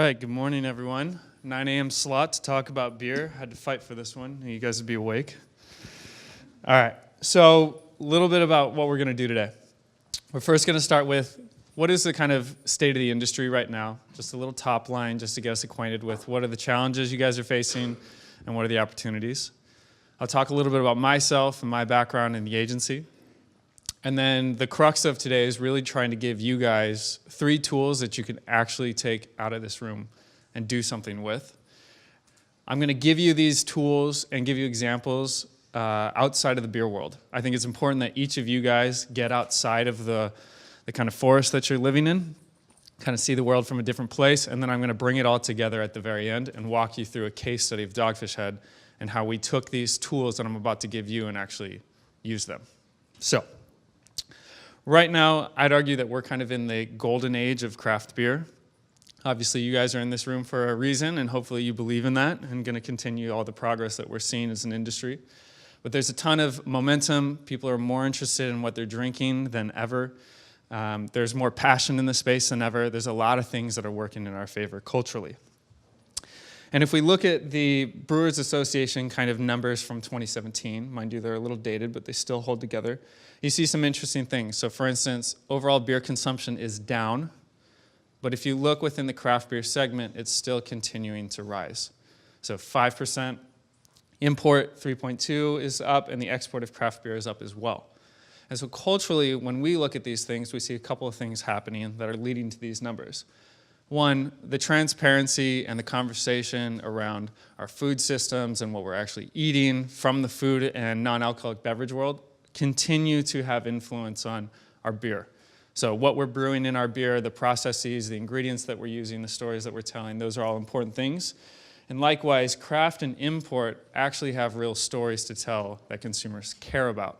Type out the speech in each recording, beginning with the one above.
right, good morning, everyone. 9 a.m. slot to talk about beer. Had to fight for this one. You guys would be awake. All right, so a little bit about what we're going to do today. We're first going to start with what is the kind of state of the industry right now? Just a little top line just to get us acquainted with what are the challenges you guys are facing and what are the opportunities. I'll talk a little bit about myself and my background in the agency. And then the crux of today is really trying to give you guys 3 tools that you can actually take out of this room and do something with. I'm going to give you these tools and give you examples outside of the beer world. I think it's important that each of you guys get outside of the kind of forest that you're living in, kind of see the world from a different place, and then I'm going to bring it all together at the very end and walk you through a case study of Dogfish Head and how we took these tools that I'm about to give you and actually use them. So, right now, I'd argue that we're kind of in the golden age of craft beer. Obviously, you guys are in this room for a reason, and hopefully you believe in that and going to continue all the progress that we're seeing as an industry. But there's a ton of momentum. People are more interested in what they're drinking than ever. There's more passion in the space than ever. There's a lot of things that are working in our favor culturally. And if we look at the Brewers Association kind of numbers from 2017, mind you, they're a little dated, but they still hold together, you see some interesting things. So for instance, overall beer consumption is down, but if you look within the craft beer segment, it's still continuing to rise. So 5%, import 3.2 is up, and the export of craft beer is up as well. And so culturally, when we look at these things, we see a couple of things happening that are leading to these numbers. One, the transparency and the conversation around our food systems and what we're actually eating from the food and non-alcoholic beverage world continue to have influence on our beer. So what we're brewing in our beer, the processes, the ingredients that we're using, the stories that we're telling, those are all important things. And likewise, craft and import actually have real stories to tell that consumers care about.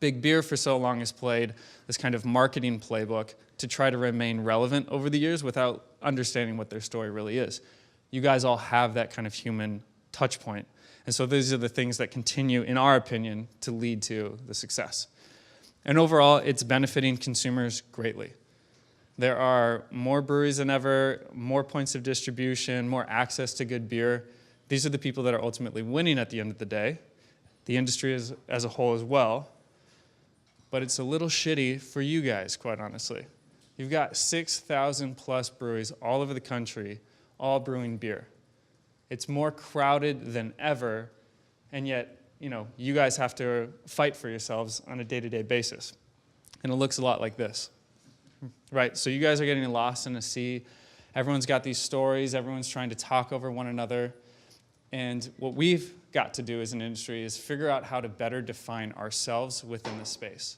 Big beer for so long has played this kind of marketing playbook to try to remain relevant over the years without understanding what their story really is. You guys all have that kind of human touch point. And so these are the things that continue, in our opinion, to lead to the success. And overall, it's benefiting consumers greatly. There are more breweries than ever, more points of distribution, more access to good beer. These are the people that are ultimately winning at the end of the day. The industry as a whole as well. But it's a little shitty for you guys, quite honestly. You've got 6,000 plus breweries all over the country, all brewing beer. It's more crowded than ever, and yet, you guys have to fight for yourselves on a day-to-day basis. And it looks a lot like this, right? So you guys are getting lost in a sea. Everyone's got these stories. Everyone's trying to talk over one another. And what we've got to do as an industry is figure out how to better define ourselves within the space.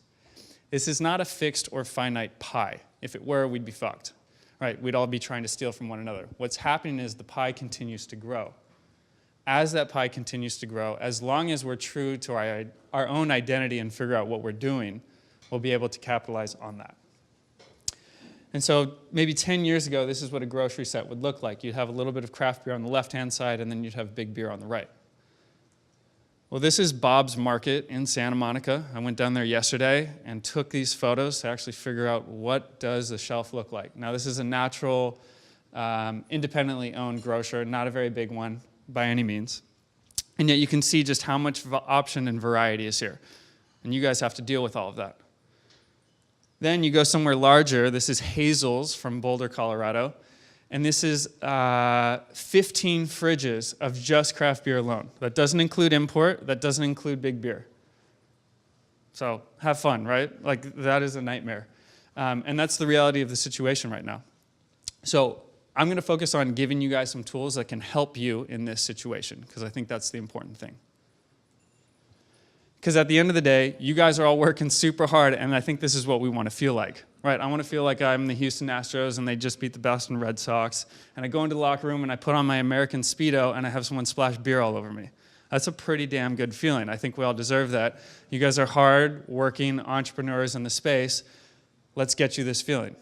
This is not a fixed or finite pie. If it were, we'd be fucked. Right? We'd all be trying to steal from one another. What's happening is the pie continues to grow. As that pie continues to grow, as long as we're true to our own identity and figure out what we're doing, we'll be able to capitalize on that. And so maybe 10 years ago, this is what a grocery set would look like. You'd have a little bit of craft beer on the left-hand side, and then you'd have big beer on the right. Well, this is Bob's Market in Santa Monica. I went down there yesterday and took these photos to actually figure out what does the shelf look like. Now, this is a natural, independently owned grocer, not a very big one by any means. And yet you can see just how much option and variety is here. And you guys have to deal with all of that. Then you go somewhere larger. This is Hazel's from Boulder, Colorado. And this is 15 fridges of just craft beer alone. That doesn't include import. That doesn't include big beer. So have fun, right? Like, that is a nightmare. And that's the reality of the situation right now. So I'm going to focus on giving you guys some tools that can help you in this situation, because I think that's the important thing. Because at the end of the day, you guys are all working super hard, and I think this is what we want to feel like. Right, I want to feel like I'm the Houston Astros and they just beat the Boston Red Sox, and I go into the locker room and I put on my American Speedo and I have someone splash beer all over me. That's a pretty damn good feeling. I think we all deserve that. You guys are hard-working entrepreneurs in the space. Let's get you this feeling.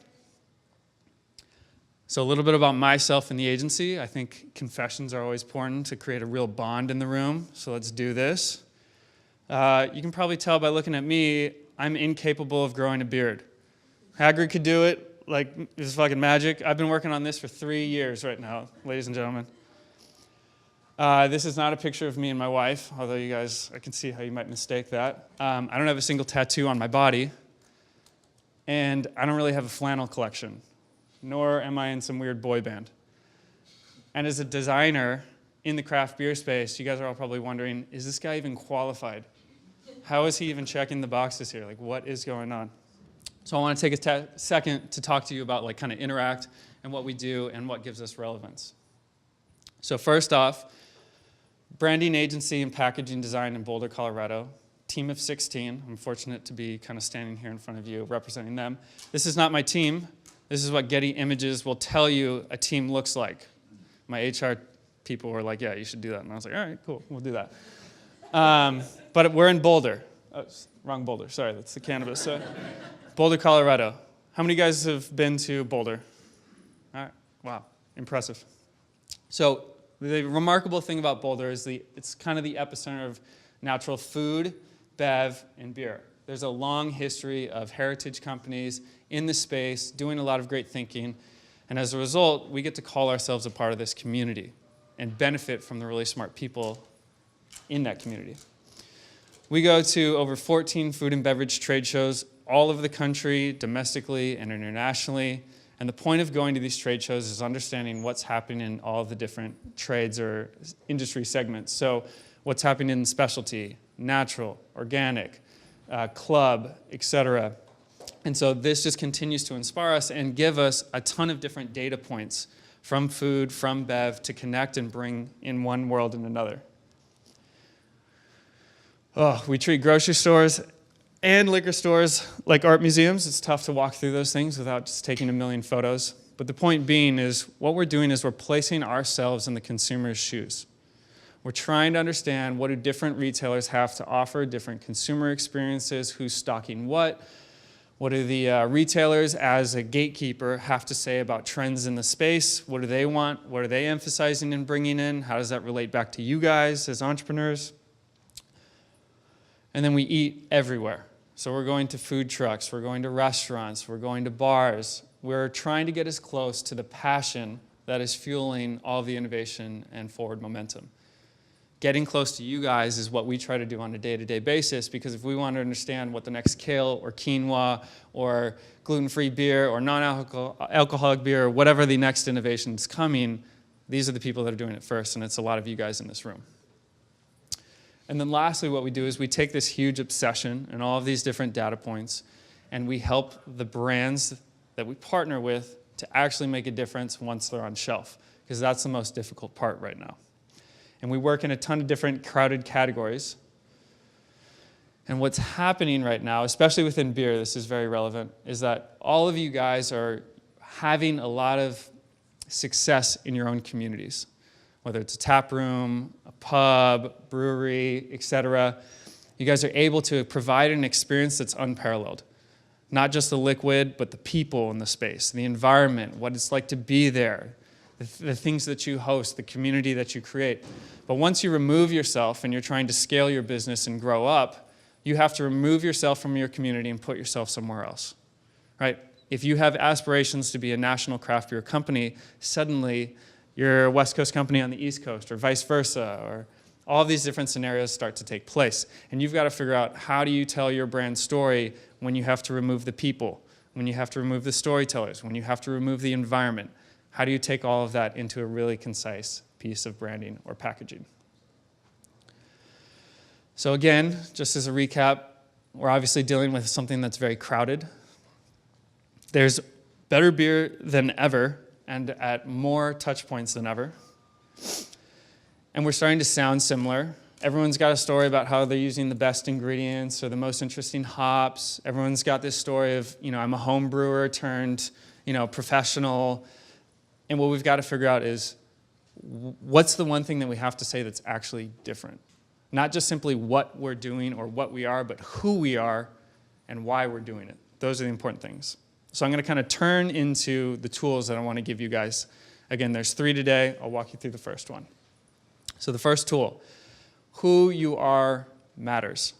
So a little bit about myself and the agency. I think confessions are always important to create a real bond in the room, so let's do this. You can probably tell by looking at me, I'm incapable of growing a beard. Hagrid could do it. like, this is fucking magic. I've been working on this for 3 years right now, ladies and gentlemen. This is not a picture of me and my wife, although you guys, I can see how you might mistake that. I don't have a single tattoo on my body, and I don't really have a flannel collection, nor am I in some weird boy band. And as a designer in the craft beer space, you guys are all probably wondering, is this guy even qualified? How is he even checking the boxes here? Like, what is going on? So I want to take a second to talk to you about, like, kind of Interact and what we do and what gives us relevance. So first off, branding agency and packaging design in Boulder, Colorado. Team of 16. I'm fortunate to be kind of standing here in front of you representing them. This is not my team. This is what Getty Images will tell you a team looks like. My HR people were like, yeah, you should do that. And I was like, all right, cool, we'll do that. But we're in Boulder. Oh, wrong Boulder, sorry, that's the cannabis. Boulder, Colorado. How many guys have been to Boulder? All right, wow, impressive. So the remarkable thing about Boulder is it's kind of the epicenter of natural food, bev, and beer. There's a long history of heritage companies in the space doing a lot of great thinking, and as a result, we get to call ourselves a part of this community and benefit from the really smart people in that community. We go to over 14 food and beverage trade shows all over the country, domestically and internationally. And the point of going to these trade shows is understanding what's happening in all of the different trades or industry segments. So what's happening in specialty, natural, organic, club, etc. And so this just continues to inspire us and give us a ton of different data points from food, from bev, to connect and bring in one world and another. Oh, we treat grocery stores and liquor stores like art museums. It's tough to walk through those things without just taking a million photos. But the point being is what we're doing is we're placing ourselves in the consumer's shoes. We're trying to understand what do different retailers have to offer, different consumer experiences, who's stocking what do the retailers as a gatekeeper have to say about trends in the space, what do they want, what are they emphasizing and bringing in, how does that relate back to you guys as entrepreneurs? And then we eat everywhere. So we're going to food trucks, we're going to restaurants, we're going to bars. We're trying to get as close to the passion that is fueling all the innovation and forward momentum. Getting close to you guys is what we try to do on a day-to-day basis, because if we want to understand what the next kale or quinoa or gluten-free beer or non-alcoholic beer or whatever the next innovation is coming, these are the people that are doing it first, and it's a lot of you guys in this room. And then lastly, what we do is we take this huge obsession and all of these different data points, and we help the brands that we partner with to actually make a difference once they're on shelf, because that's the most difficult part right now. And we work in a ton of different crowded categories. And what's happening right now, especially within beer, this is very relevant, is that all of you guys are having a lot of success in your own communities, whether it's a tap room, a pub, brewery, etc. You guys are able to provide an experience that's unparalleled. Not just the liquid, but the people in the space, the environment, what it's like to be there, the things that you host, the community that you create. But once you remove yourself and you're trying to scale your business and grow up, you have to remove yourself from your community and put yourself somewhere else, right? If you have aspirations to be a national craft beer company, suddenly you're a West Coast company on the East Coast, or vice versa, or all these different scenarios start to take place. And you've got to figure out, how do you tell your brand story when you have to remove the people, when you have to remove the storytellers, when you have to remove the environment? How do you take all of that into a really concise piece of branding or packaging? So again, just as a recap, we're obviously dealing with something that's very crowded. There's better beer than ever and at more touch points than ever. And we're starting to sound similar. Everyone's got a story about how they're using the best ingredients or the most interesting hops. Everyone's got this story of, I'm a home brewer turned, professional. And what we've got to figure out is, what's the one thing that we have to say that's actually different? Not just simply what we're doing or what we are, but who we are and why we're doing it. Those are the important things. So I'm going to kind of turn into the tools that I want to give you guys. Again, there's 3 today. I'll walk you through the first one. So the first tool, who you are matters.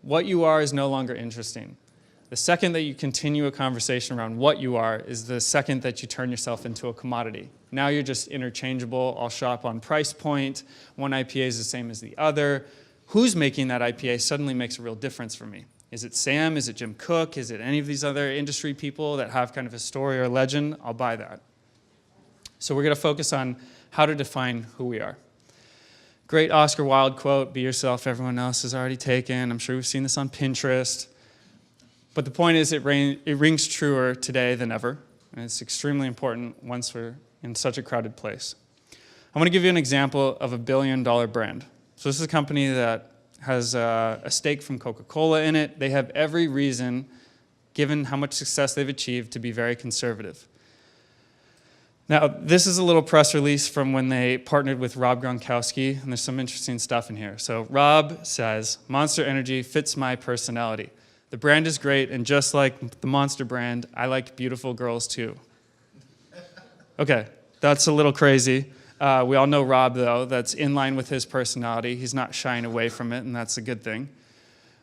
What you are is no longer interesting. The second that you continue a conversation around what you are is the second that you turn yourself into a commodity. Now you're just interchangeable. I'll shop on price point. One IPA is the same as the other. Who's making that IPA suddenly makes a real difference for me. Is it Sam? Is it Jim Cook? Is it any of these other industry people that have kind of a story or legend? I'll buy that. So we're going to focus on how to define who we are. Great Oscar Wilde quote, be yourself, everyone else is already taken. I'm sure we've seen this on Pinterest. But the point is it rings truer today than ever, and it's extremely important once we're in such a crowded place. I want to give you an example of a billion-dollar brand. So this is a company that has a stake from Coca-Cola in it. They have every reason, given how much success they've achieved, to be very conservative. Now, this is a little press release from when they partnered with Rob Gronkowski, and there's some interesting stuff in here. So Rob says, Monster Energy fits my personality. The brand is great, and just like the Monster brand, I like beautiful girls too. Okay, that's a little crazy. We all know Rob, though. That's in line with his personality. He's not shying away from it, and that's a good thing.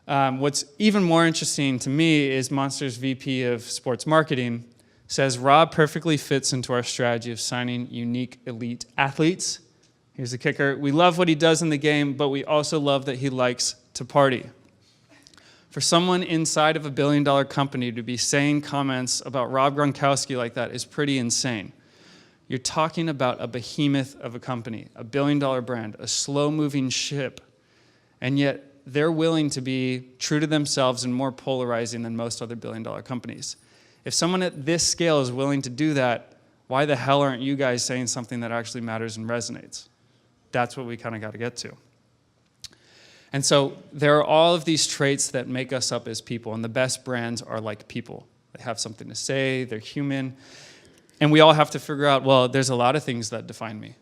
What's even more interesting to me is Monster's VP of Sports Marketing says Rob perfectly fits into our strategy of signing unique elite athletes. Here's the kicker. We love what he does in the game, but we also love that he likes to party. For someone inside of a billion-dollar company to be saying comments about Rob Gronkowski like that is pretty insane. You're talking about a behemoth of a company, a billion-dollar brand, a slow-moving ship, and yet they're willing to be true to themselves and more polarizing than most other billion-dollar companies. If someone at this scale is willing to do that, why the hell aren't you guys saying something that actually matters and resonates? That's what we kind of got to get to. And so there are all of these traits that make us up as people, and the best brands are like people. They have something to say, they're human, and we all have to figure out, well, there's a lot of things that define me.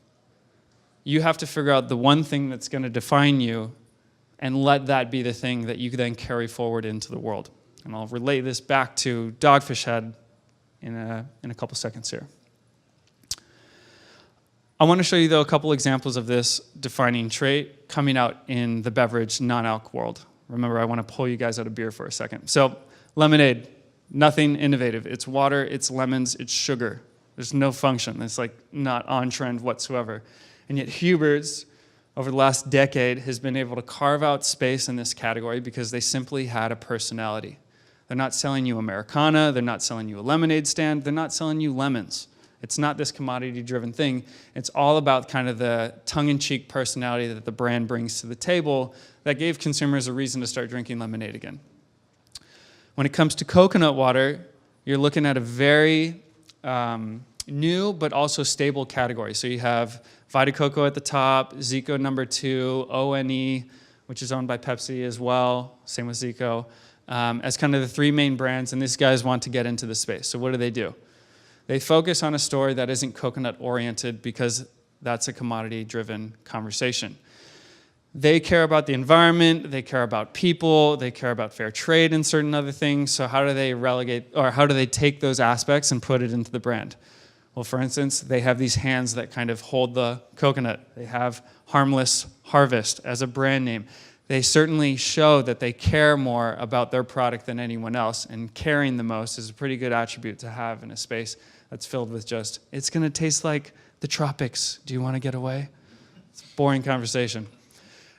You have to figure out the one thing that's going to define you and let that be the thing that you then carry forward into the world. And I'll relate this back to Dogfish Head in a couple seconds here. I want to show you, though, a couple examples of this defining trait coming out in the beverage non-alc world. Remember, I want to pull you guys out of beer for a second. So, lemonade, nothing innovative. It's water, it's lemons, it's sugar. There's no function. It's like not on trend whatsoever. And yet Huber's, over the last decade, has been able to carve out space in this category because they simply had a personality. They're not selling you Americana. They're not selling you a lemonade stand. They're not selling you lemons. It's not this commodity-driven thing. It's all about kind of the tongue-in-cheek personality that the brand brings to the table that gave consumers a reason to start drinking lemonade again. When it comes to coconut water, you're looking at a very new but also stable category. So you have Vita Coco at the top, Zico number 2, ONE, which is owned by Pepsi as well, same with Zico, as kind of the three main brands, and these guys want to get into the space. So what do? They focus on a story that isn't coconut-oriented because that's a commodity-driven conversation. They care about the environment, they care about people, they care about fair trade and certain other things. So how do they take those aspects and put it into the brand? Well, for instance, they have these hands that kind of hold the coconut. They have Harmless Harvest as a brand name. They certainly show that they care more about their product than anyone else, and caring the most is a pretty good attribute to have in a space that's filled with just, it's going to taste like the tropics. Do you want to get away? It's a boring conversation.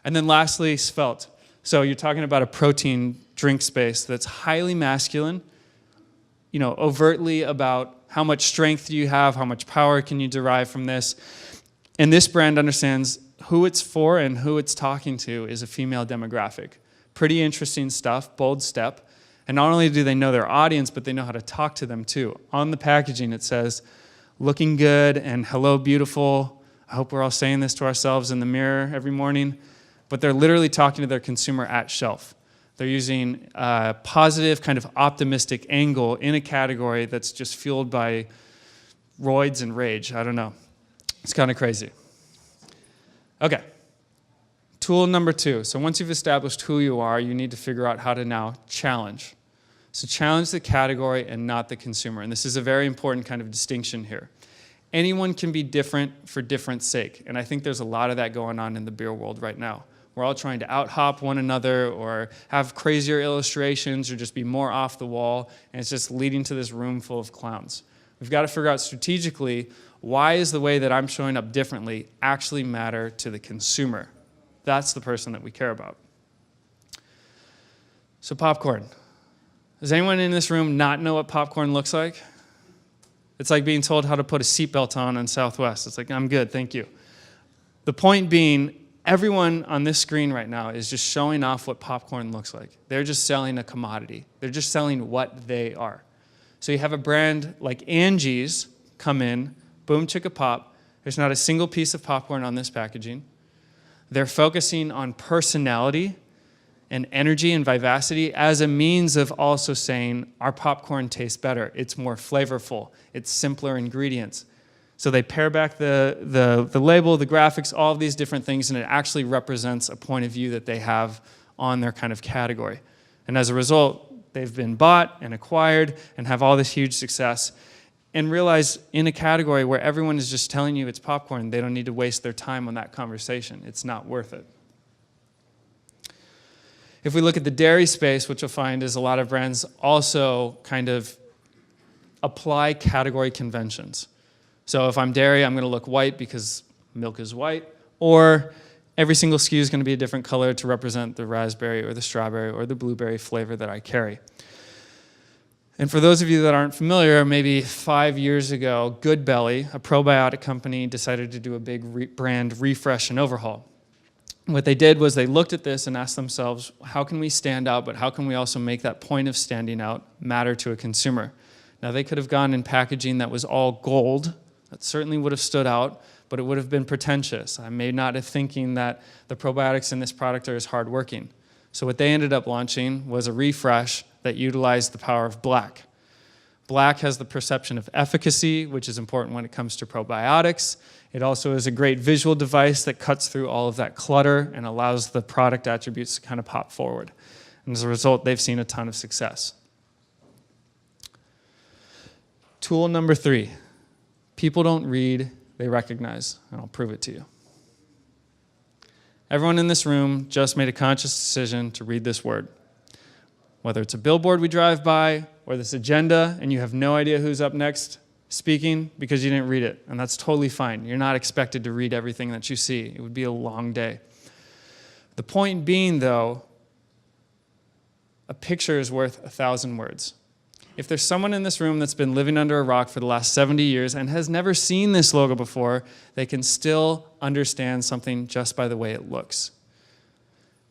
And then lastly, Svelte. So you're talking about a protein drink space that's highly masculine, overtly about how much strength do you have, how much power can you derive from this. And this brand understands who it's for and who it's talking to is a female demographic. Pretty interesting stuff, bold step. And not only do they know their audience, but they know how to talk to them too. On the packaging it says, looking good and hello beautiful. I hope we're all saying this to ourselves in the mirror every morning. But they're literally talking to their consumer at shelf. They're using a positive, kind of optimistic angle in a category that's just fueled by roids and rage. I don't know. It's kind of crazy. Okay. Tool number 2. So once you've established who you are, you need to figure out how to now challenge. So challenge the category and not the consumer. And this is a very important kind of distinction here. Anyone can be different for different sake. And I think there's a lot of that going on in the beer world right now. We're all trying to out-hop one another or have crazier illustrations or just be more off the wall, and it's just leading to this room full of clowns. We've got to figure out strategically, why is the way that I'm showing up differently actually matter to the consumer? That's the person that we care about. So popcorn. Does anyone in this room not know what popcorn looks like? It's like being told how to put a seatbelt on Southwest. It's like, I'm good, thank you. The point being, everyone on this screen right now is just showing off what popcorn looks like. They're just selling a commodity. They're just selling what they are. So you have a brand like Angie's come in, boom, chicka pop. There's not a single piece of popcorn on this packaging. They're focusing on personality and energy and vivacity as a means of also saying our popcorn tastes better. It's more flavorful. It's simpler ingredients. So they pare back the label, the graphics, all of these different things, and it actually represents a point of view that they have on their kind of category. And as a result, they've been bought and acquired and have all this huge success, and realize in a category where everyone is just telling you it's popcorn, they don't need to waste their time on that conversation. It's not worth it. If we look at the dairy space, what you'll find is a lot of brands also kind of apply category conventions. So if I'm dairy, I'm going to look white because milk is white, or every single SKU is going to be a different color to represent the raspberry or the strawberry or the blueberry flavor that I carry. And for those of you that aren't familiar, maybe 5 years ago, Good Belly, a probiotic company, decided to do a big brand refresh and overhaul. What they did was they looked at this and asked themselves, how can we stand out, but how can we also make that point of standing out matter to a consumer? Now, they could have gone in packaging that was all gold. That certainly would have stood out, but it would have been pretentious. I may not have thinking that the probiotics in this product are as hardworking. So what they ended up launching was a refresh that utilized the power of black. Black has the perception of efficacy, which is important when it comes to probiotics. It also is a great visual device that cuts through all of that clutter and allows the product attributes to kind of pop forward. And as a result, they've seen a ton of success. Tool number 3. People don't read, they recognize, and I'll prove it to you. Everyone in this room just made a conscious decision to read this word. Whether it's a billboard we drive by or this agenda and you have no idea who's up next speaking because you didn't read it, and that's totally fine. You're not expected to read everything that you see. It would be a long day. The point being, though, a picture is worth 1,000 words. If there's someone in this room that's been living under a rock for the last 70 years and has never seen this logo before, they can still understand something just by the way it looks.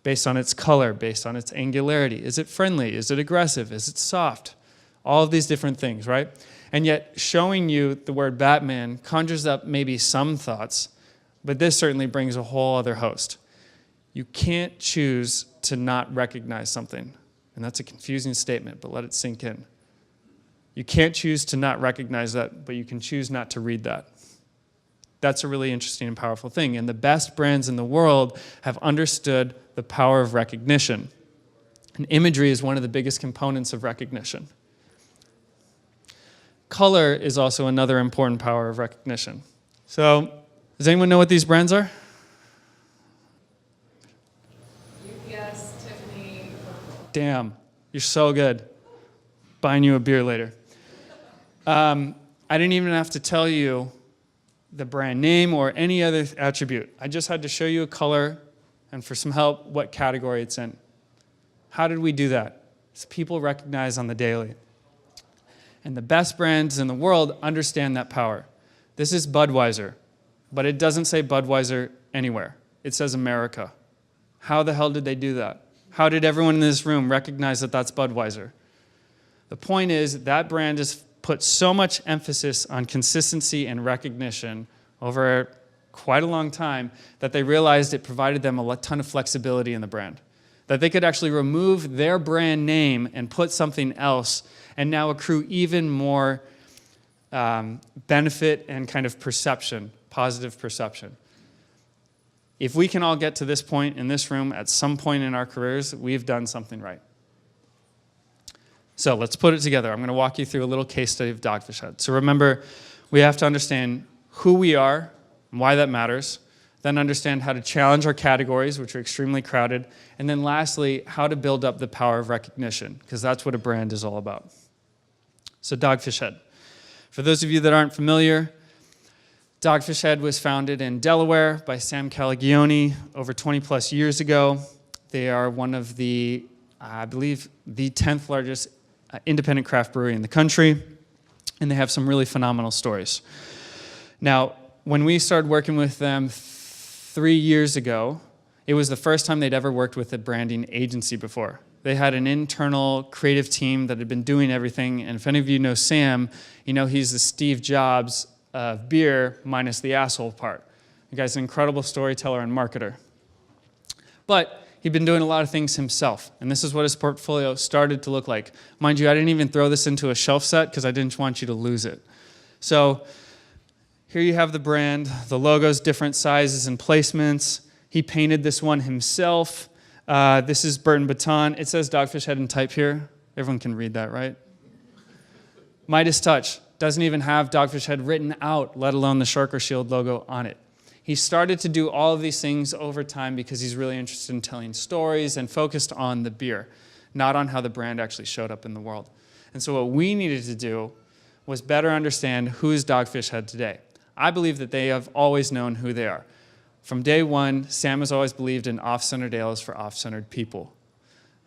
Based on its color, based on its angularity. Is it friendly? Is it aggressive? Is it soft? All of these different things, right? And yet showing you the word Batman conjures up maybe some thoughts, but this certainly brings a whole other host. You can't choose to not recognize something. And that's a confusing statement, but let it sink in. You can't choose to not recognize that, but you can choose not to read that. That's a really interesting and powerful thing. And the best brands in the world have understood the power of recognition. And imagery is one of the biggest components of recognition. Color is also another important power of recognition. So, does anyone know what these brands are? UPS, Tiffany. Damn, you're so good. Buying you a beer later. I didn't even have to tell you the brand name or any other attribute. I just had to show you a color and for some help what category it's in. How did we do that? It's people recognize on the daily. And the best brands in the world understand that power. This is Budweiser, but it doesn't say Budweiser anywhere. It says America. How the hell did they do that? How did everyone in this room recognize that that's Budweiser? The point is that brand has put so much emphasis on consistency and recognition over quite a long time that they realized it provided them a ton of flexibility in the brand. That they could actually remove their brand name and put something else and now accrue even more benefit and kind of perception, positive perception. If we can all get to this point in this room at some point in our careers, we've done something right. So let's put it together. I'm going to walk you through a little case study of Dogfish Head. So remember, we have to understand who we are and why that matters. then understand how to challenge our categories, which are extremely crowded, and then lastly, how to build up the power of recognition, because that's what a brand is all about. So Dogfish Head. For those of you that aren't familiar, Dogfish Head was founded in Delaware by Sam Calagione over 20 plus years ago. They are one of the, I believe, the 10th largest independent craft brewery in the country, and they have some really phenomenal stories. Now, when we started working with them 3 years ago, it was the first time they'd ever worked with a branding agency before. They had an internal creative team that had been doing everything, and if any of you know Sam, you know he's the Steve Jobs of beer minus the asshole part. The guy's an incredible storyteller and marketer. But he'd been doing a lot of things himself, and this is what his portfolio started to look like. Mind you, I didn't even throw this into a shelf set because I didn't want you to lose it. So here you have the brand, the logos, different sizes and placements. He painted this one himself. This is Burton Baton. It says Dogfish Head in type here. Everyone can read that, right? Midas Touch doesn't even have Dogfish Head written out, let alone the Shark or Shield logo on it. He started to do all of these things over time because he's really interested in telling stories and focused on the beer, not on how the brand actually showed up in the world. And so what we needed to do was better understand who is Dogfish Head today. I believe that they have always known who they are. From day one, Sam has always believed in off-centered ales for off-centered people.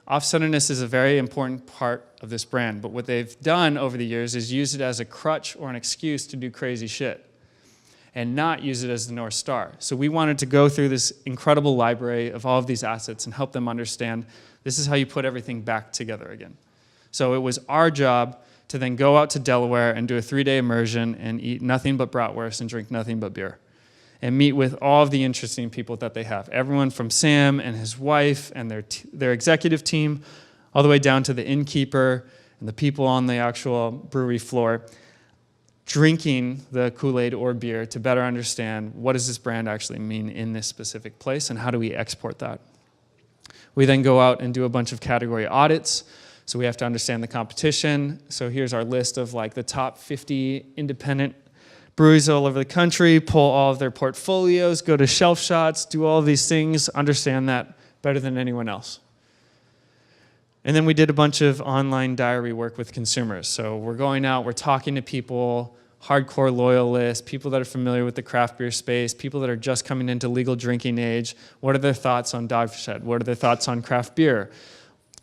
Off-centeredness is a very important part of this brand, but what they've done over the years is use it as a crutch or an excuse to do crazy shit and not use it as the North Star. So we wanted to go through this incredible library of all of these assets and help them understand this is how you put everything back together again. So it was our job to then go out to Delaware and do a 3-day immersion and eat nothing but bratwurst and drink nothing but beer and meet with all of the interesting people that they have. Everyone from Sam and his wife and their executive team, all the way down to the innkeeper and the people on the actual brewery floor, drinking the Kool-Aid or beer to better understand what does this brand actually mean in this specific place and how do we export that. We then go out and do a bunch of category audits. So we have to understand the competition. So here's our list of like the top 50 independent breweries all over the country, pull all of their portfolios, go to shelf shots, do all of these things, understand that better than anyone else. And then we did a bunch of online diary work with consumers. So we're going out, we're talking to people, hardcore loyalists, people that are familiar with the craft beer space, people that are just coming into legal drinking age. What are their thoughts on Dogfish Head? What are their thoughts on craft beer?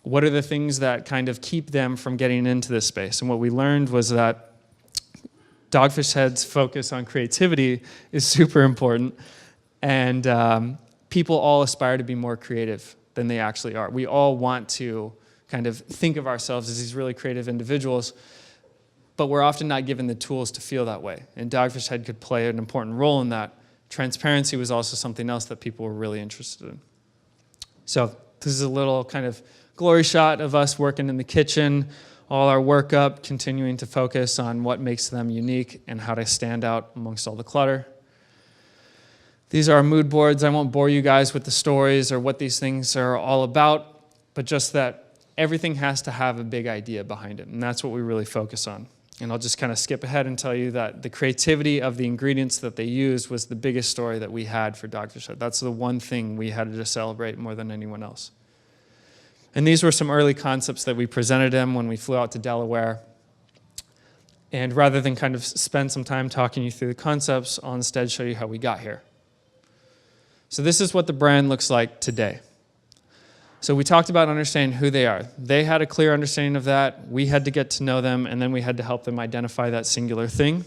What are the things that kind of keep them from getting into this space? And what we learned was that Dogfish Head's focus on creativity is super important, and people all aspire to be more creative than they actually are. We all want to kind of think of ourselves as these really creative individuals, but we're often not given the tools to feel that way, and Dogfish Head could play an important role in that. Transparency was also something else that people were really interested in. So this is a little kind of glory shot of us working in the kitchen, all our work up, continuing to focus on what makes them unique and how to stand out amongst all the clutter. These are our mood boards. I won't bore you guys with the stories or what these things are all about, but just that everything has to have a big idea behind it, and that's what we really focus on. And I'll just kind of skip ahead and tell you that the creativity of the ingredients that they used was the biggest story that we had for Dogfish Head. That's the one thing we had to celebrate more than anyone else. And these were some early concepts that we presented him when we flew out to Delaware. And rather than kind of spend some time talking you through the concepts, I'll instead show you how we got here. So this is what the brand looks like today. So we talked about understanding who they are. They had a clear understanding of that. We had to get to know them, and then we had to help them identify that singular thing.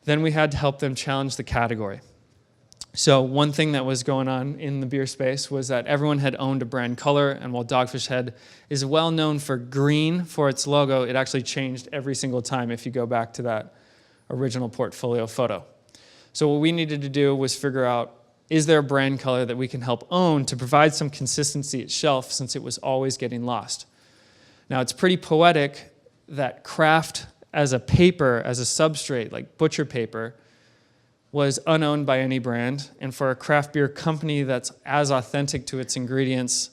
Then we had to help them challenge the category. So one thing that was going on in the beer space was that everyone had owned a brand color, and while Dogfish Head is well known for green for its logo, it actually changed every single time if you go back to that original portfolio photo. So what we needed to do was figure out, is there a brand color that we can help own to provide some consistency at shelf since it was always getting lost? Now it's pretty poetic that craft as a paper, as a substrate, like butcher paper, was unowned by any brand, and for a craft beer company that's as authentic to its ingredients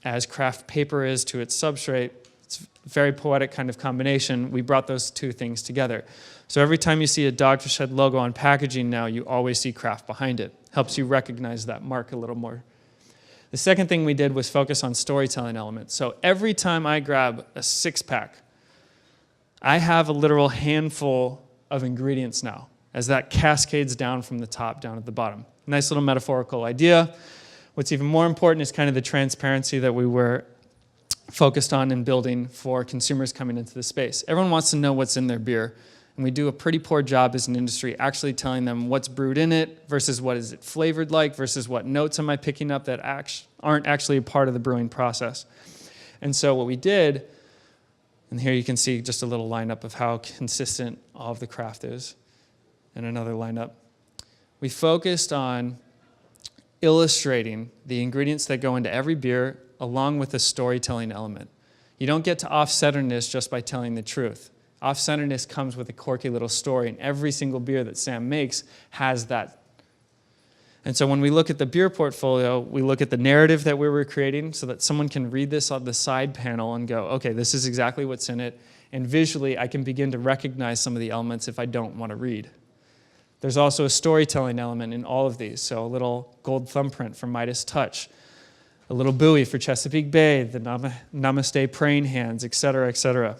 as craft paper is to its substrate, it's a very poetic kind of combination. We brought those two things together. So every time you see a Dogfish Head logo on packaging now, you always see craft behind it. Helps you recognize that mark a little more. The second thing we did was focus on storytelling elements. So every time I grab a 6-pack, I have a literal handful of ingredients now, as that cascades down from the top down at the bottom. Nice little metaphorical idea. What's even more important is kind of the transparency that we were focused on and building for consumers coming into the space. Everyone wants to know what's in their beer, and we do a pretty poor job as an industry actually telling them what's brewed in it versus what is it flavored like versus what notes am I picking up that aren't actually a part of the brewing process. And so what we did, and here you can see just a little lineup of how consistent all of the craft is, and another lineup. We focused on illustrating the ingredients that go into every beer along with a storytelling element. You don't get to off-centeredness just by telling the truth. Off-centeredness comes with a quirky little story, and every single beer that Sam makes has that. And so when we look at the beer portfolio, we look at the narrative that we were creating so that someone can read this on the side panel and go, okay, this is exactly what's in it, and visually I can begin to recognize some of the elements if I don't want to read. There's also a storytelling element in all of these, so a little gold thumbprint for Midas Touch, a little buoy for Chesapeake Bay, the Namaste praying hands, et cetera, et cetera.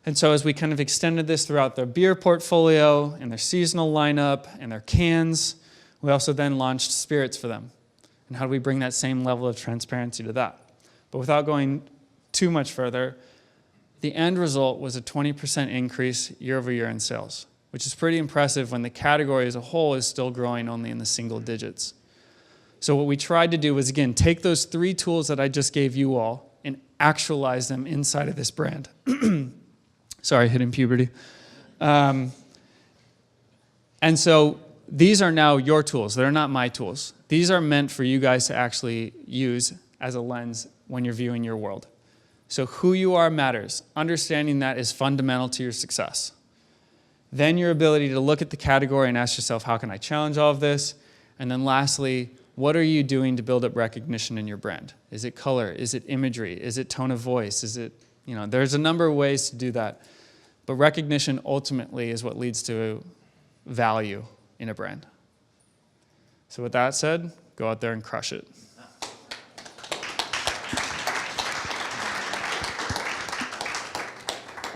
And so as we kind of extended this throughout their beer portfolio and their seasonal lineup and their cans, we also then launched spirits for them. And how do we bring that same level of transparency to that? But without going too much further, the end result was a 20% increase year over year in sales, which is pretty impressive when the category as a whole is still growing only in the single digits. So what we tried to do was, again, take those 3 tools that I just gave you all and actualize them inside of this brand. Sorry, hitting puberty. And so these are now your tools. They're not my tools. These are meant for you guys to actually use as a lens when you're viewing your world. So who you are matters. Understanding that is fundamental to your success. Then your ability to look at the category and ask yourself, how can I challenge all of this? And then lastly, what are you doing to build up recognition in your brand? Is it color? Is it imagery? Is it tone of voice? Is it, there's a number of ways to do that. But recognition ultimately is what leads to value in a brand. So with that said, go out there and crush it.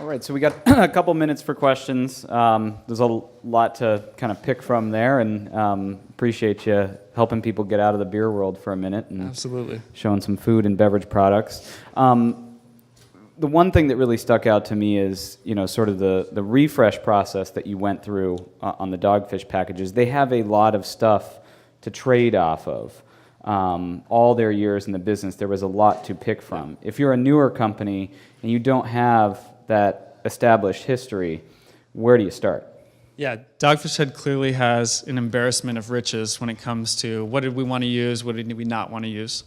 All right, so we got a couple minutes for questions. There's a lot to kind of pick from there, and appreciate you helping people get out of the beer world for a minute and Absolutely. Showing some food and beverage products. The one thing that really stuck out to me is, sort of the refresh process that you went through on the Dogfish packages. They have a lot of stuff to trade off of. All their years in the business, there was a lot to pick from. If you're a newer company and you don't have that established history, where do you start? Yeah, Dogfish Head clearly has an embarrassment of riches when it comes to what did we want to use, what did we not want to use.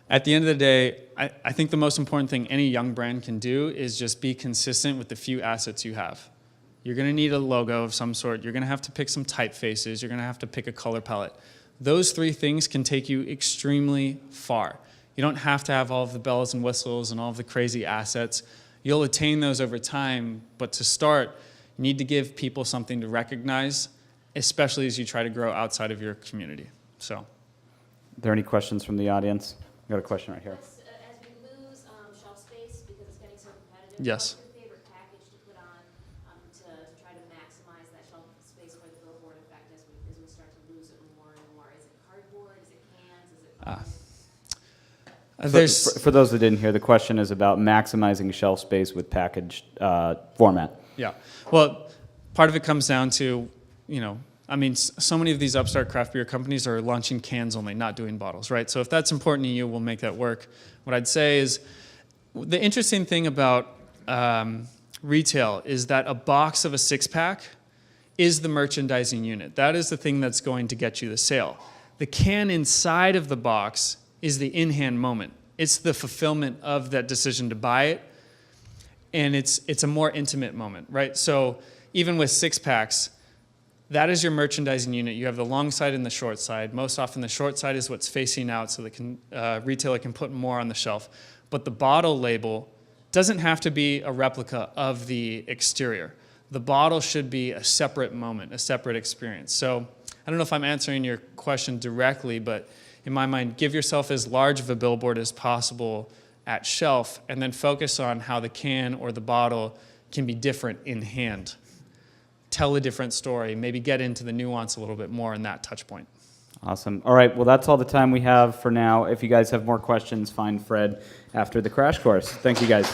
At the end of the day, I think the most important thing any young brand can do is just be consistent with the few assets you have. You're going to need a logo of some sort. You're going to have to pick some typefaces. You're going to have to pick a color palette. Those 3 things can take you extremely far. You don't have to have all of the bells and whistles and all of the crazy assets. You'll attain those over time, but to start, you need to give people something to recognize, especially as you try to grow outside of your community. So, Are there any questions from the audience? I've got a question right here. As we lose shelf space because it's getting so competitive, yes. what's your favorite package to put on to try to maximize that shelf space for the billboard effect as we start to lose it more and more? Is it cardboard? Is it cans? Is it For those that didn't hear, the question is about maximizing shelf space with packaged format. Yeah. Well, part of it comes down to, so many of these upstart craft beer companies are launching cans only, not doing bottles, right? So if that's important to you, we'll make that work. What I'd say is the interesting thing about retail is that a box of a 6-pack is the merchandising unit. That is the thing that's going to get you the sale. The can inside of the box is the in-hand moment. It's the fulfillment of that decision to buy it, and it's a more intimate moment, right? So even with 6-packs, that is your merchandising unit. You have the long side and the short side. Most often the short side is what's facing out so the retailer can put more on the shelf. But the bottle label doesn't have to be a replica of the exterior. the bottle should be a separate moment, a separate experience. So I don't know if I'm answering your question directly, but in my mind, give yourself as large of a billboard as possible at shelf, and then focus on how the can or the bottle can be different in hand. Tell a different story, maybe get into the nuance a little bit more in that touch point. Awesome. All right, well, that's all the time we have for now. If you guys have more questions, find Fred after the crash course. Thank you, guys.